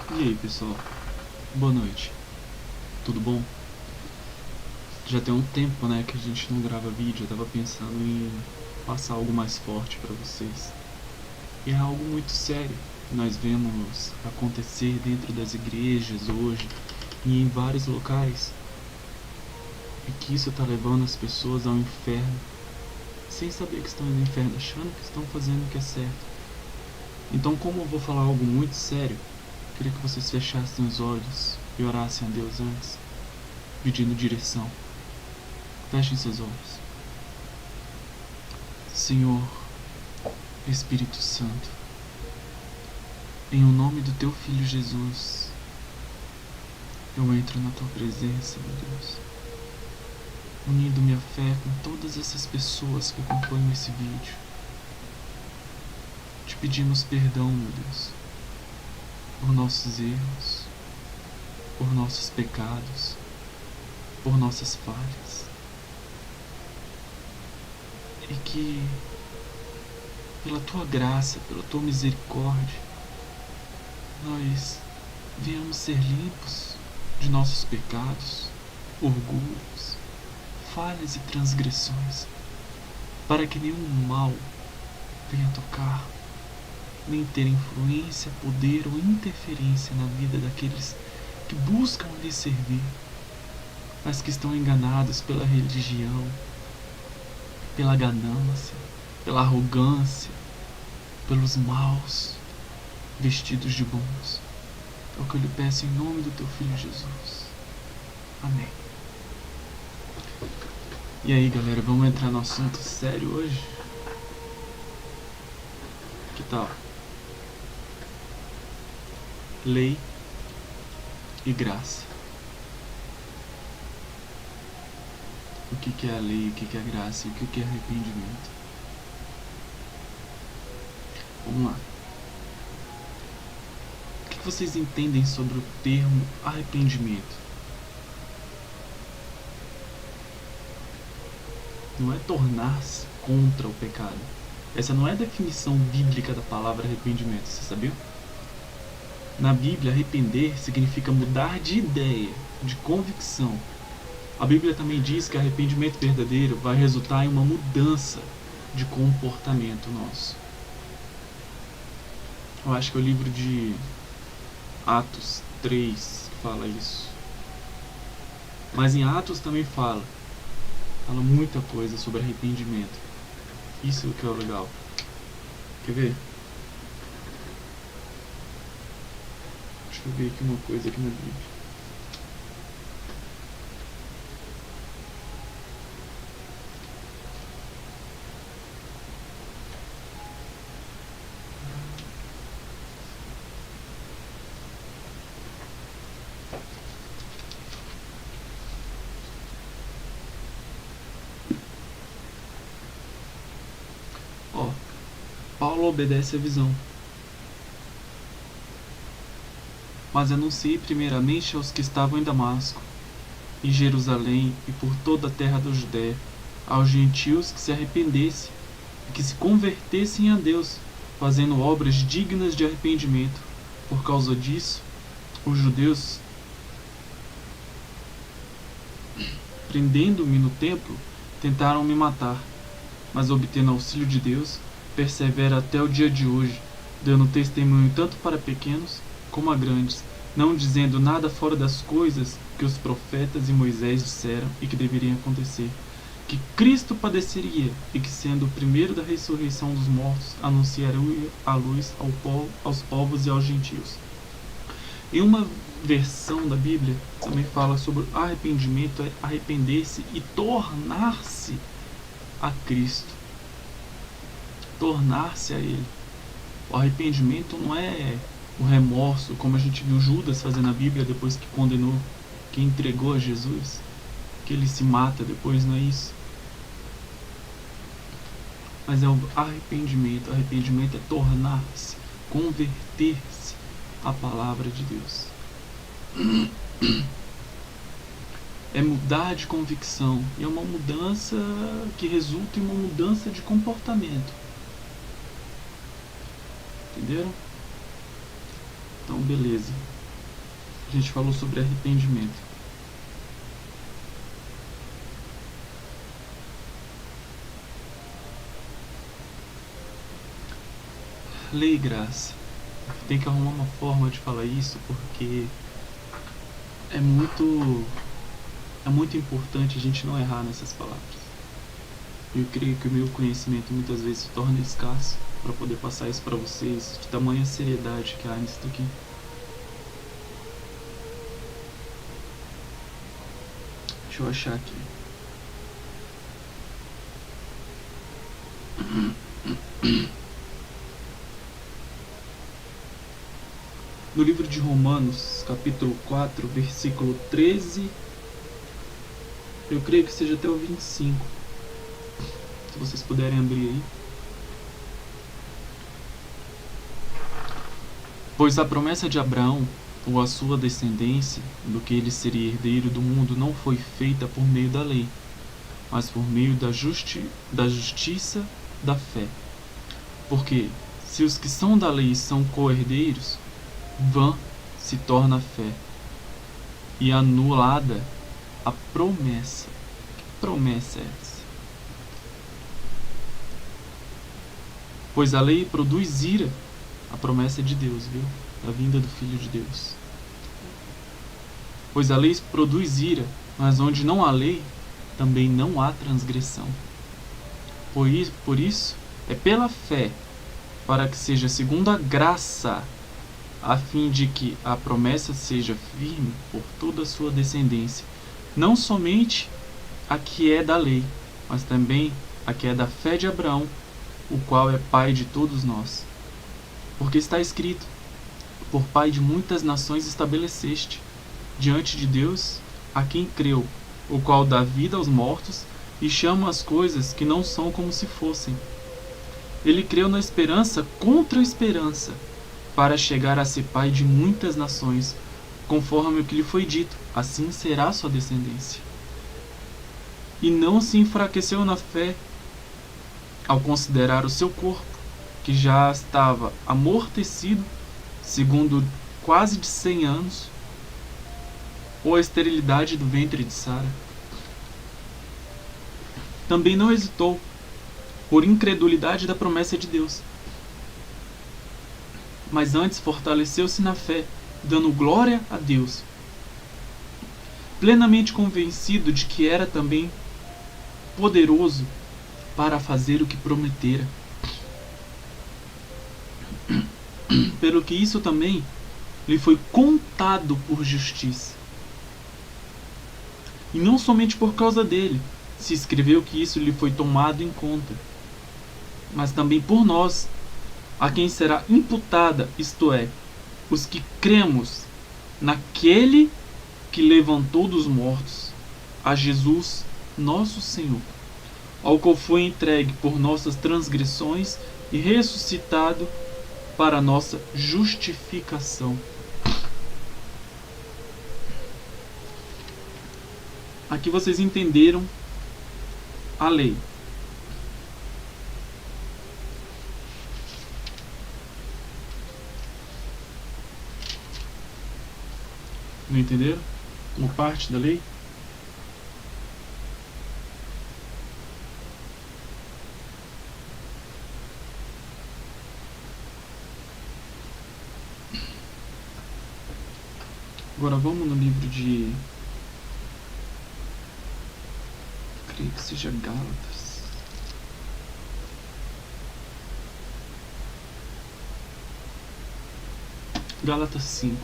E aí, pessoal? Boa noite. Tudo bom? Já tem um tempo, né, que a gente não grava vídeo. Eu tava pensando em passar algo mais forte pra vocês. E é algo muito sério que nós vemos acontecer dentro das igrejas hoje e em vários locais. E que isso tá levando as pessoas ao inferno, sem saber que estão no inferno, achando que estão fazendo o que é certo. Então, como eu vou falar algo muito sério, queria que vocês fechassem os olhos e orassem a Deus antes, pedindo direção. Fechem seus olhos. Senhor, Espírito Santo, em o nome do Teu Filho Jesus, eu entro na Tua presença, meu Deus, unindo minha fé com todas essas pessoas que acompanham esse vídeo. Te pedimos perdão, meu Deus, por nossos erros, por nossos pecados, por nossas falhas. E que, pela Tua graça, pela Tua misericórdia, nós venhamos ser limpos de nossos pecados, orgulhos, falhas e transgressões, para que nenhum mal venha tocar, nem ter influência, poder ou interferência na vida daqueles que buscam lhe servir, mas que estão enganados pela religião, pela ganância, pela arrogância, pelos maus vestidos de bons. É o que eu lhe peço em nome do Teu Filho Jesus. Amém. E aí, galera, vamos entrar no assunto sério hoje? Que tal? Lei e graça. O que é a lei, o que é a graça e o que é arrependimento? Vamos lá. O que vocês entendem sobre o termo arrependimento? Não é tornar-se contra o pecado. Essa não é a definição bíblica da palavra arrependimento, você sabia? Na Bíblia, arrepender significa mudar de ideia, de convicção. A Bíblia também diz que arrependimento verdadeiro vai resultar em uma mudança de comportamento nosso. Eu acho que é o livro de Atos 3 que fala isso. Mas em Atos também fala muita coisa sobre arrependimento. Isso que é o legal. Quer ver? Deixa eu ver aqui uma coisa aqui na Bíblia. Ó, Paulo obedece a visão, mas anunciei primeiramente aos que estavam em Damasco, em Jerusalém e por toda a terra da Judéia, aos gentios que se arrependessem e que se convertessem a Deus, fazendo obras dignas de arrependimento. Por causa disso, os judeus, prendendo-me no templo, tentaram me matar, mas obtendo auxílio de Deus, persevera até o dia de hoje, dando testemunho tanto para pequenos como a grandes, não dizendo nada fora das coisas que os profetas e Moisés disseram e que deveriam acontecer, que Cristo padeceria e que, sendo o primeiro da ressurreição dos mortos, anunciaria a luz aos povos e aos gentios. Em uma versão da Bíblia também fala sobre arrependimento, é arrepender-se e tornar-se a Cristo, tornar-se a Ele. O arrependimento não é o remorso, como a gente viu Judas fazer na Bíblia depois que condenou, que entregou a Jesus, que ele se mata depois, não é isso? Mas é o arrependimento. Arrependimento é tornar-se, converter-se à palavra de Deus. É mudar de convicção. E é uma mudança que resulta em uma mudança de comportamento. Entenderam? Então, beleza. a gente falou sobre arrependimento. Lei e graça. Tem que arrumar uma forma de falar isso, porque é muito importante a gente não errar nessas palavras. Eu creio que o meu conhecimento muitas vezes se torna escasso para poder passar isso para vocês, de tamanha seriedade que há nisso aqui. Deixa eu achar aqui. No livro de Romanos, capítulo 4, versículo 13, eu creio que seja até o 25. Se vocês puderem abrir aí. Pois a promessa de Abraão, ou a sua descendência, do que ele seria herdeiro do mundo, não foi feita por meio da lei, mas por meio da justiça da fé. Porque, se os que são da lei são co-herdeiros, vã se torna a fé, e anulada a promessa. Que promessa é essa? Pois a lei produz ira. A promessa é de Deus, viu? Da vinda do Filho de Deus. Pois a lei produz ira, mas onde não há lei, também não há transgressão. Por isso, é pela fé, para que seja segundo a graça, a fim de que a promessa seja firme por toda a sua descendência, não somente a que é da lei, mas também a que é da fé de Abraão, o qual é pai de todos nós. Porque está escrito: por pai de muitas nações estabeleceste, diante de Deus, a quem creu, o qual dá vida aos mortos e chama as coisas que não são como se fossem. Ele creu na esperança contra a esperança, para chegar a ser pai de muitas nações, conforme o que lhe foi dito, assim será sua descendência. E não se enfraqueceu na fé, ao considerar o seu corpo, que já estava amortecido, segundo quase de 100 anos, ou a esterilidade do ventre de Sara. Também não hesitou, por incredulidade da promessa de Deus, mas antes fortaleceu-se na fé, dando glória a Deus, plenamente convencido de que era também poderoso para fazer o que prometera. Pelo que isso também lhe foi contado por justiça. E não somente por causa dele se escreveu que isso lhe foi tomado em conta, mas também por nós, a quem será imputada, isto é, os que cremos naquele que levantou dos mortos, a Jesus, nosso Senhor, ao qual foi entregue por nossas transgressões e ressuscitado para nossa justificação. Aqui vocês entenderam a lei. Não entenderam? Como parte da lei? Agora vamos no livro de... creio que seja Gálatas. Gálatas 5.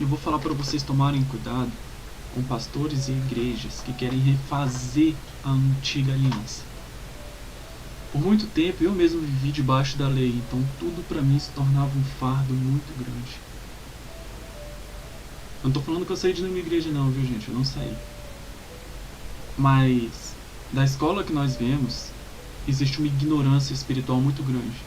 Eu vou falar para vocês tomarem cuidado com pastores e igrejas que querem refazer a antiga aliança. Por muito tempo eu mesmo vivi debaixo da lei, então tudo para mim se tornava um fardo muito grande. Eu não tô falando que eu saí de nenhuma igreja não, viu gente? Eu não saí. Mas da escola que nós vemos, existe uma ignorância espiritual muito grande,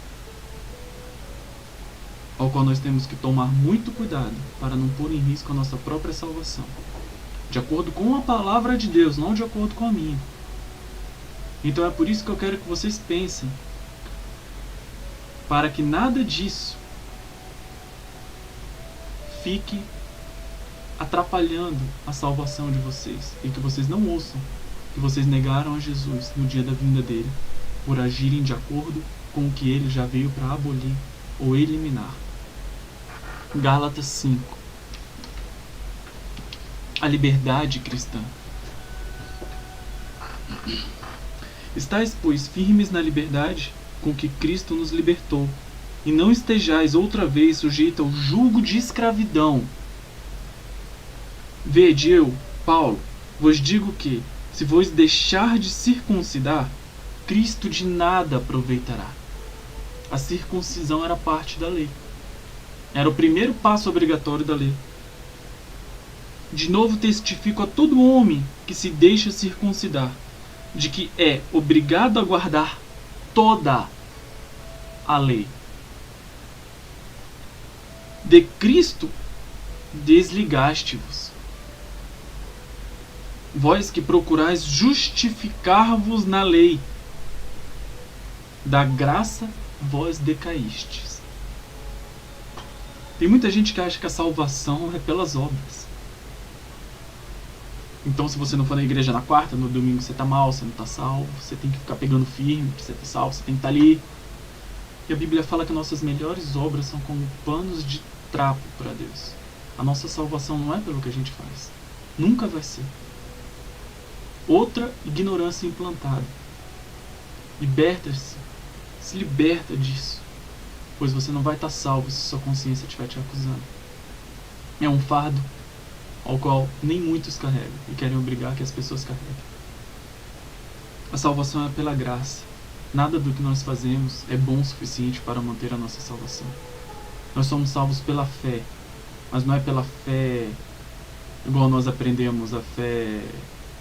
ao qual nós temos que tomar muito cuidado para não pôr em risco a nossa própria salvação, de acordo com a palavra de Deus, não de acordo com a minha. Então é por isso que eu quero que vocês pensem, para que nada disso fique atrapalhando a salvação de vocês e que vocês não ouçam que vocês negaram a Jesus no dia da vinda dele por agirem de acordo com o que ele já veio para abolir ou eliminar. Gálatas 5. A liberdade cristã. Estais, pois, firmes na liberdade com que Cristo nos libertou, e não estejais outra vez sujeitos ao jugo de escravidão. Vede, eu, Paulo, vos digo que, se vos deixar de circuncidar, Cristo de nada aproveitará. A circuncisão era parte da lei. Era o primeiro passo obrigatório da lei. De novo testifico a todo homem que se deixa circuncidar, de que é obrigado a guardar toda a lei. De Cristo desligaste-vos. Vós que procurais justificar-vos na lei, da graça vós decaístes. Tem muita gente que acha que a salvação é pelas obras. Então, se você não for na igreja na quarta, no domingo você tá mal, você não tá salvo, você tem que ficar pegando firme pra você tá salvo, você tem que estar ali. E a Bíblia fala que nossas melhores obras são como panos de trapo para Deus. A nossa salvação não é pelo que a gente faz. Nunca vai ser. Outra ignorância implantada. Liberta-se. Se liberta disso. Pois você não vai estar salvo se sua consciência estiver te acusando. É um fardo ao qual nem muitos carregam e querem obrigar que as pessoas carreguem. A salvação é pela graça. Nada do que nós fazemos é bom o suficiente para manter a nossa salvação. Nós somos salvos pela fé, mas não é pela fé igual nós aprendemos, a fé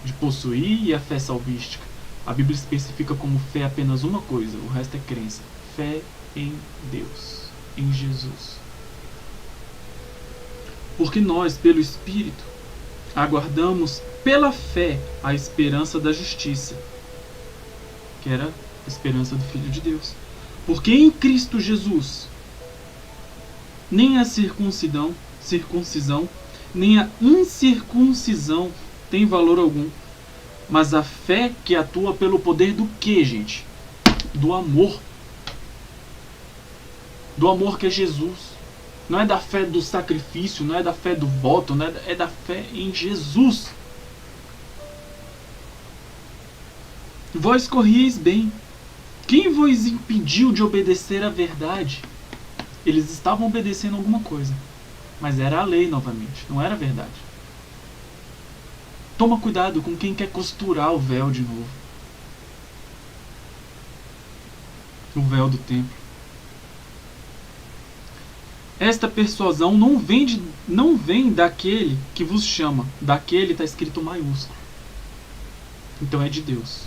de possuir e a fé salvística. A Bíblia especifica como fé apenas uma coisa, o resto é crença. Fé em Deus, em Jesus. Porque nós, pelo Espírito, aguardamos pela fé a esperança da justiça, que era a esperança do Filho de Deus. Porque em Cristo Jesus, nem a circuncisão, nem a incircuncisão tem valor algum, mas a fé que atua pelo poder do quê, gente? Do amor. Do amor que é Jesus. Não é da fé do sacrifício, não é da fé do voto, não é da fé em Jesus. Vós corrieis bem. Quem vos impediu de obedecer à verdade? Eles estavam obedecendo alguma coisa, mas era a lei novamente, não era a verdade. Toma cuidado com quem quer costurar o véu de novo. O véu do templo. Esta persuasão não vem daquele que vos chama. Daquele está escrito maiúsculo. Então é de Deus.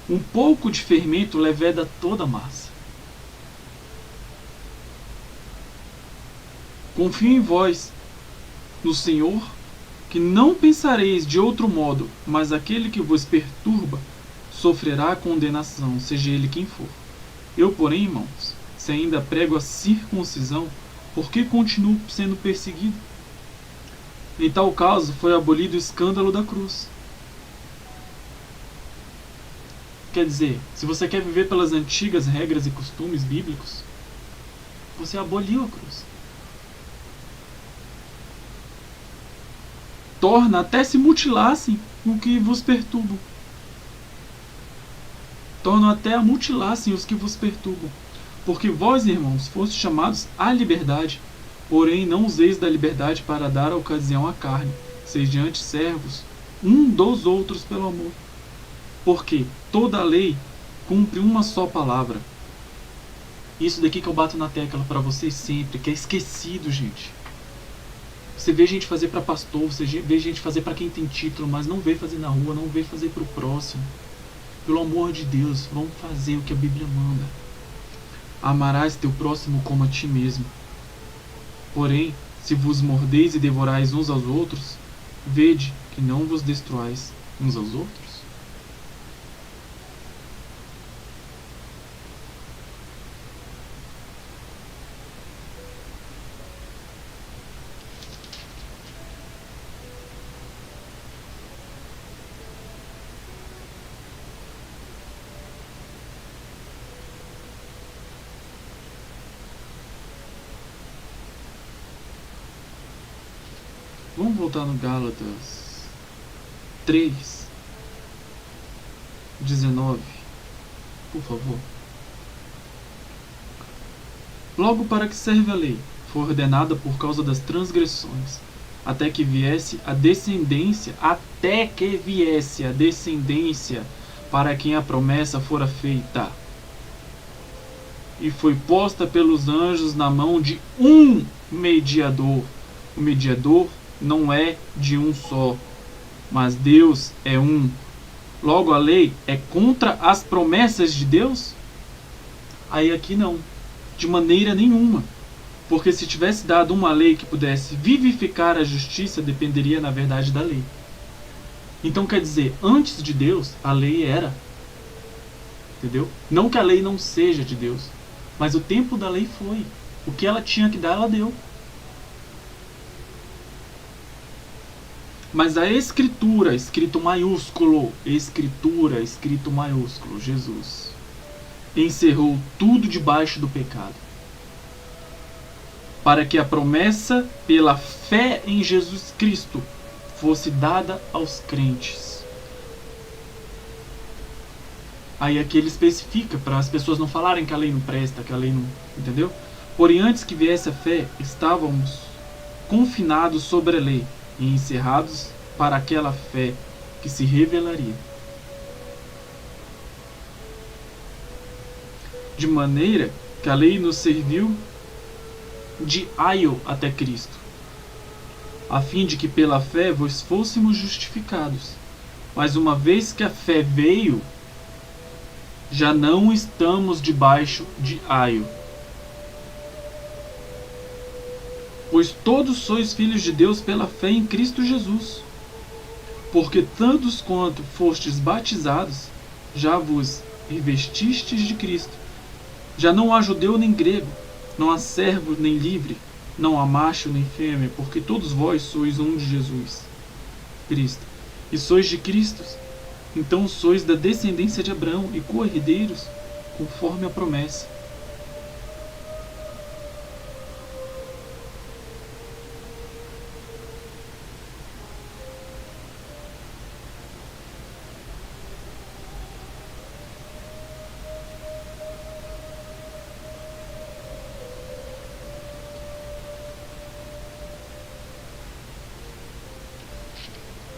Um pouco de fermento leveda toda a massa. Confio em vós, no Senhor, que não pensareis de outro modo, mas aquele que vos perturba sofrerá condenação, seja ele quem for. Eu, porém, irmãos, se ainda prego a circuncisão, por que continuo sendo perseguido? Em tal caso, foi abolido o escândalo da cruz. Quer dizer, se você quer viver pelas antigas regras e costumes bíblicos, você aboliu a cruz. Torna até se mutilassem o que vos perturbam. Torna até a mutilassem os que vos perturbam. Porque vós, irmãos, fostes chamados à liberdade, porém não useis da liberdade para dar ocasião à carne, sejam antes servos um dos outros pelo amor. Porque toda a lei cumpre uma só palavra. Isso daqui que eu bato na tecla para vocês sempre, que é esquecido, gente. Você vê gente fazer para pastor, você vê gente fazer para quem tem título, mas não vê fazer na rua, não vê fazer para o próximo. Pelo amor de Deus, vamos fazer o que a Bíblia manda. Amarás teu próximo como a ti mesmo. Porém, se vos mordeis e devorais uns aos outros, vede que não vos destruais uns aos outros. Vamos voltar no Gálatas 3:19, por favor. Logo, para que serve a lei? Foi ordenada por causa das transgressões, até que viesse a descendência, para quem a promessa fora feita. E foi posta pelos anjos na mão de um mediador. O mediador não é de um só, mas Deus é um. Logo, a lei é contra as promessas de Deus? Aí aqui não, de maneira nenhuma. Porque se tivesse dado uma lei que pudesse vivificar a justiça, dependeria, na verdade, da lei. Então, quer dizer, antes de Deus, a lei era. Entendeu? Não que a lei não seja de Deus, mas o tempo da lei foi. O que ela tinha que dar, ela deu. Mas a escritura, escrito maiúsculo, Jesus, encerrou tudo debaixo do pecado, para que a promessa pela fé em Jesus Cristo fosse dada aos crentes. Aí aqui ele especifica, para as pessoas não falarem que a lei não presta, que a lei não... Entendeu? Porém, antes que viesse a fé, estávamos confinados sobre a lei e encerrados para aquela fé que se revelaria. De maneira que a lei nos serviu de aio até Cristo, a fim de que pela fé vos fôssemos justificados. Mas uma vez que a fé veio, já não estamos debaixo de aio. Pois todos sois filhos de Deus pela fé em Cristo Jesus. Porque tantos quanto fostes batizados, já vos revestistes de Cristo. Já não há judeu nem grego, não há servo nem livre, não há macho nem fêmea, porque todos vós sois um de Jesus Cristo, e sois de Cristo. Então sois da descendência de Abraão e co-herdeiros conforme a promessa.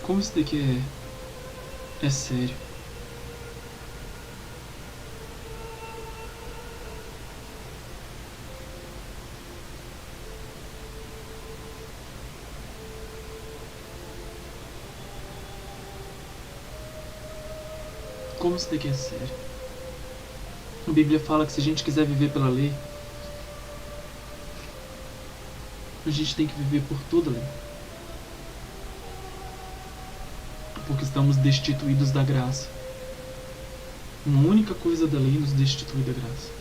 Como isso daqui é sério. Como isso daqui é sério. A Bíblia fala que se a gente quiser viver pela lei, a gente tem que viver por toda a lei. Porque estamos destituídos da graça. Uma única coisa da lei nos destitui da graça.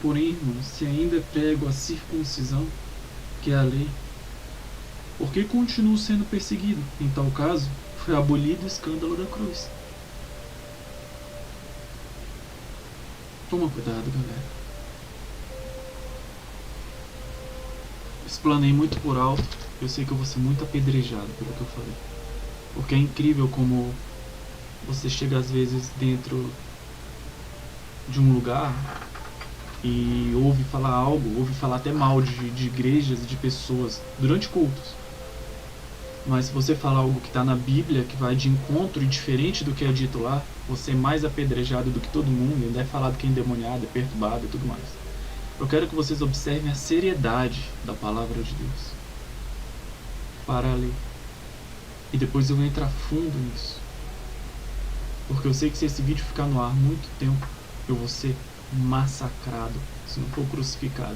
Porém, irmãos, se ainda prego a circuncisão, que é a lei, por que continuo sendo perseguido? Em tal caso, foi abolido o escândalo da cruz. Toma cuidado, galera. Explanei muito por alto. Eu sei que eu vou ser muito apedrejado pelo que eu falei. Porque é incrível como você chega às vezes dentro de um lugar e ouve falar algo, ouve falar até mal de igrejas e de pessoas durante cultos. Mas se você falar algo que está na Bíblia, que vai de encontro e diferente do que é dito lá, você é mais apedrejado do que todo mundo, ainda é falado que é endemoniado, é perturbado e tudo mais. Eu quero que vocês observem a seriedade da palavra de Deus. Para ali. E depois eu vou entrar fundo nisso. Porque eu sei que se esse vídeo ficar no ar muito tempo, eu vou ser massacrado, se não for crucificado.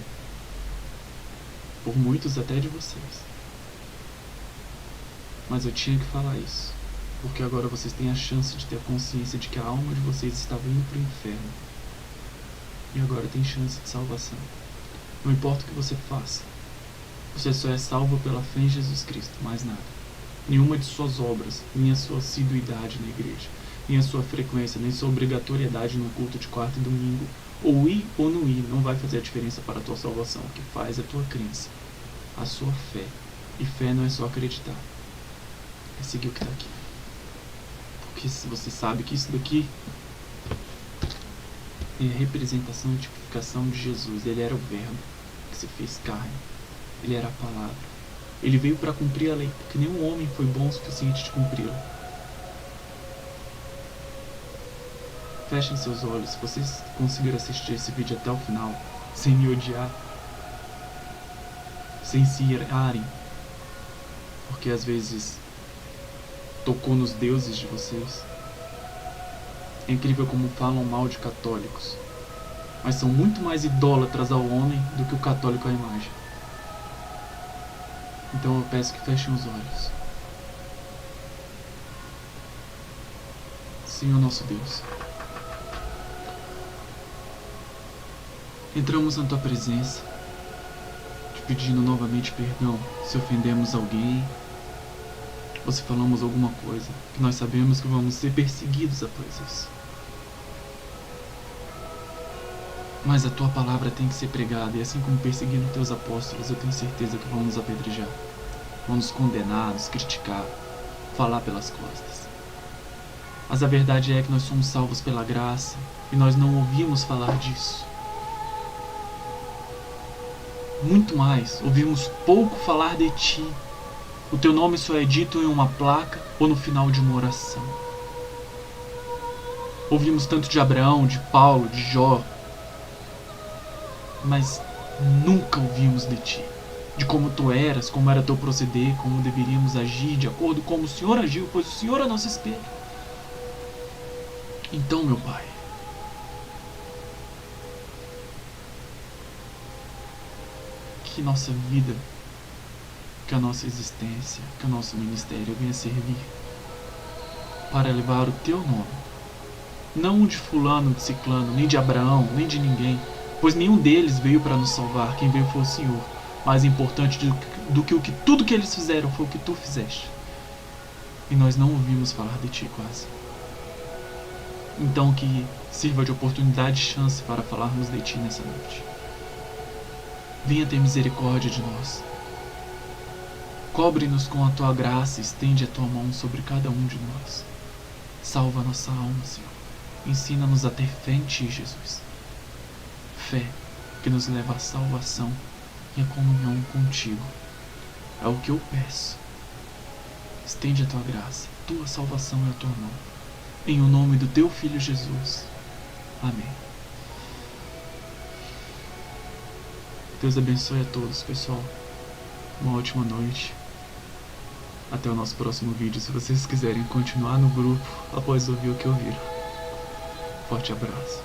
Por muitos até de vocês. Mas eu tinha que falar isso, porque agora vocês têm a chance de ter a consciência de que a alma de vocês estava indo para o inferno. E agora tem chance de salvação. Não importa o que você faça, Você só é salvo pela fé em Jesus Cristo, mais nada. Nenhuma de suas obras, nem a sua assiduidade na igreja, nem a sua frequência, nem sua obrigatoriedade no culto de quarta e domingo, ou ir ou não ir, não vai fazer a diferença para a tua salvação. O que faz é a tua crença, a sua fé. E fé não é só acreditar, é seguir o que está aqui. Porque se você sabe que isso daqui é a representação e tipificação de Jesus. Ele era o verbo que se fez carne. Ele era a palavra. Ele veio para cumprir a lei, porque nenhum homem foi bom o suficiente de cumpri-la. Fechem seus olhos. Se vocês conseguirem assistir esse vídeo até o final, sem me odiar, sem se irarem, porque às vezes tocou nos deuses de vocês. É incrível como falam mal de católicos, mas são muito mais idólatras ao homem do que o católico à imagem. Então eu peço que fechem os olhos. Senhor nosso Deus, entramos na tua presença, te pedindo novamente perdão se ofendemos alguém ou se falamos alguma coisa, que nós sabemos que vamos ser perseguidos após isso. Mas a tua palavra tem que ser pregada, e assim como perseguindo teus apóstolos, eu tenho certeza que vão nos apedrejar, vão nos condenar, nos criticar, falar pelas costas. Mas a verdade é que nós somos salvos pela graça, e nós não ouvimos falar disso. Muito mais, ouvimos pouco falar de ti. O teu nome só é dito em uma placa ou no final de uma oração. Ouvimos tanto de Abraão, de Paulo, de Jó, mas nunca ouvimos de ti, de como tu eras, como era teu proceder, como deveríamos agir de acordo com como o Senhor agiu, pois o Senhor é nosso espelho. Então, meu Pai, que nossa vida, que a nossa existência, que o nosso ministério venha servir para levar o teu nome, não o de fulano, de ciclano, nem de Abraão, nem de ninguém, pois nenhum deles veio para nos salvar, quem veio foi o Senhor. Mais importante do que tudo que eles fizeram foi o que tu fizeste. E nós não ouvimos falar de ti quase. Então que sirva de oportunidade e chance para falarmos de ti nessa noite. Venha ter misericórdia de nós. Cobre-nos com a tua graça, estende a tua mão sobre cada um de nós. Salva a nossa alma, Senhor. Ensina-nos a ter fé em ti, Jesus. Fé que nos leva à salvação e à comunhão contigo. É o que eu peço. Estende a tua graça, tua salvação é a tua mão. Em o nome do teu Filho Jesus. Amém. Deus abençoe a todos, pessoal. Uma ótima noite. Até o nosso próximo vídeo, se vocês quiserem continuar no grupo após ouvir o que ouviram. Forte abraço.